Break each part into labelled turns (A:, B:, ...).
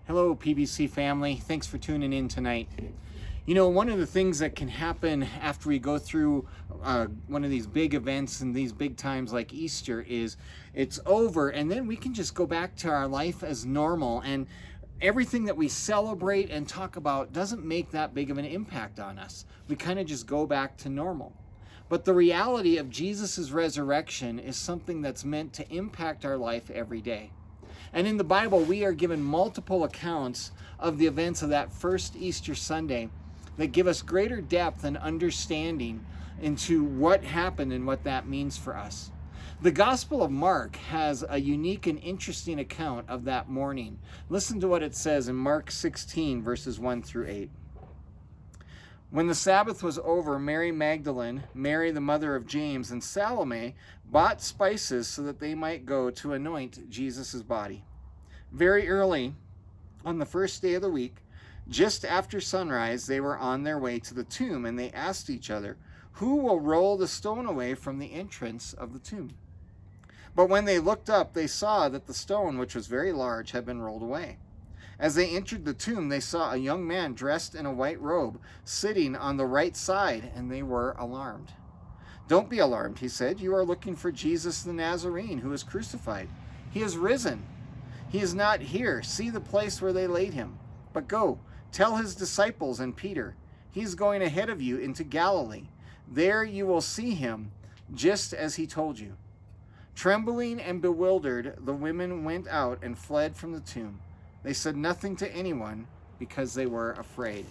A: Hello, PBC family. Thanks for tuning in tonight. You know, one of the things that can happen after we go through one of these big events and these big times like Easter is it's over, and then we can just go back to our life as normal, and everything that we celebrate and talk about doesn't make that big of an impact on us. We kind of just go back to normal. But the reality of Jesus' resurrection is something that's meant to impact our life every day. And in the Bible, we are given multiple accounts of the events of that first Easter Sunday that give us greater depth and understanding into what happened and what that means for us. The Gospel of Mark has a unique and interesting account of that morning. Listen to what it says in Mark 16, verses 1 through 8. When the Sabbath was over, Mary Magdalene, Mary the mother of James, and Salome bought spices so that they might go to anoint Jesus' body. Very early on the first day of the week, just after sunrise, they were on their way to the tomb, and they asked each other, "Who will roll the stone away from the entrance of the tomb?" But when they looked up, they saw that the stone, which was very large, had been rolled away. As they entered the tomb, they saw a young man dressed in a white robe sitting on the right side, and they were alarmed. "Don't be alarmed," he said. "You are looking for Jesus the Nazarene, who was crucified. He is risen. He is not here. See the place where they laid him. But go, tell his disciples and Peter, he is going ahead of you into Galilee. There you will see him, just as he told you." Trembling and bewildered, the women went out and fled from the tomb. They said nothing to anyone because they were afraid.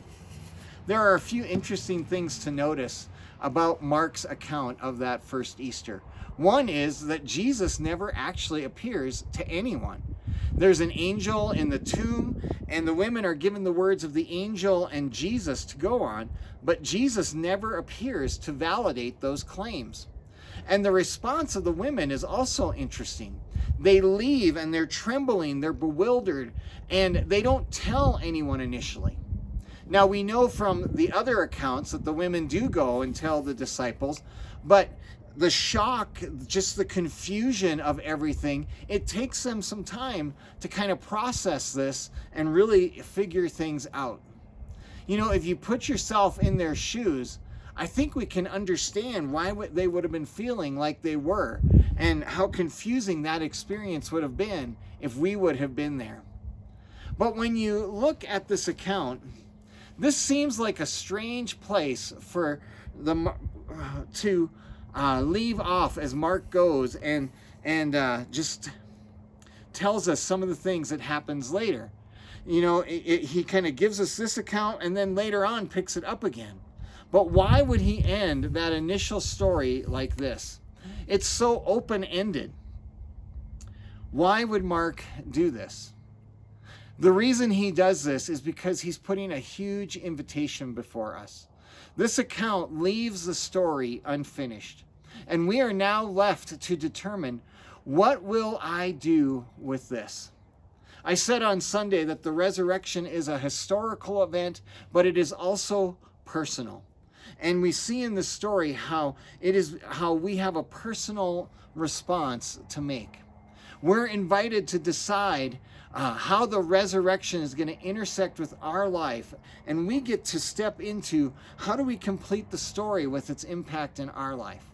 A: There are a few interesting things to notice about Mark's account of that first Easter. One is that Jesus never actually appears to anyone. There's an angel in the tomb, and the women are given the words of the angel and Jesus to go on, but Jesus never appears to validate those claims. And the response of the women is also interesting. They leave and they're trembling, they're bewildered, and they don't tell anyone initially. Now, we know from the other accounts that the women do go and tell the disciples, but the shock, just the confusion of everything, it takes them some time to kind of process this and really figure things out. You know, if you put yourself in their shoes, I think we can understand why they would have been feeling like they were and how confusing that experience would have been if we would have been there. But when you look at this account, this seems like a strange place for to leave off as Mark goes and just tells us some of the things that happens later. You know, he kind of gives us this account and then later on picks it up again. But why would he end that initial story like this? It's so open-ended. Why would Mark do this? The reason he does this is because he's putting a huge invitation before us. This account leaves the story unfinished, and we are now left to determine, what will I do with this? I said on Sunday that the resurrection is a historical event, but it is also personal. And we see in this story how we have a personal response to make. We're invited to decide how the resurrection is going to intersect with our life, and we get to step into how do we complete the story with its impact in our life.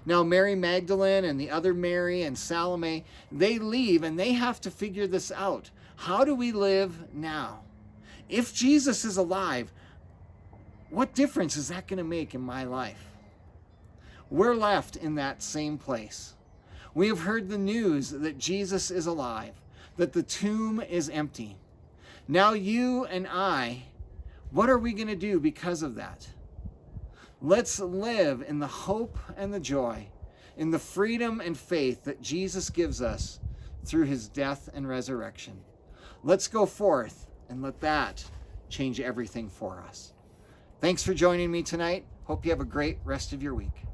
A: Now, Mary Magdalene and the other Mary and Salome, they leave and they have to figure this out. How do we live now? If Jesus is alive, what difference is that going to make in my life? We're left in that same place. We have heard the news that Jesus is alive, that the tomb is empty. Now you and I, what are we going to do because of that? Let's live in the hope and the joy, in the freedom and faith that Jesus gives us through his death and resurrection. Let's go forth and let that change everything for us. Thanks for joining me tonight. Hope you have a great rest of your week.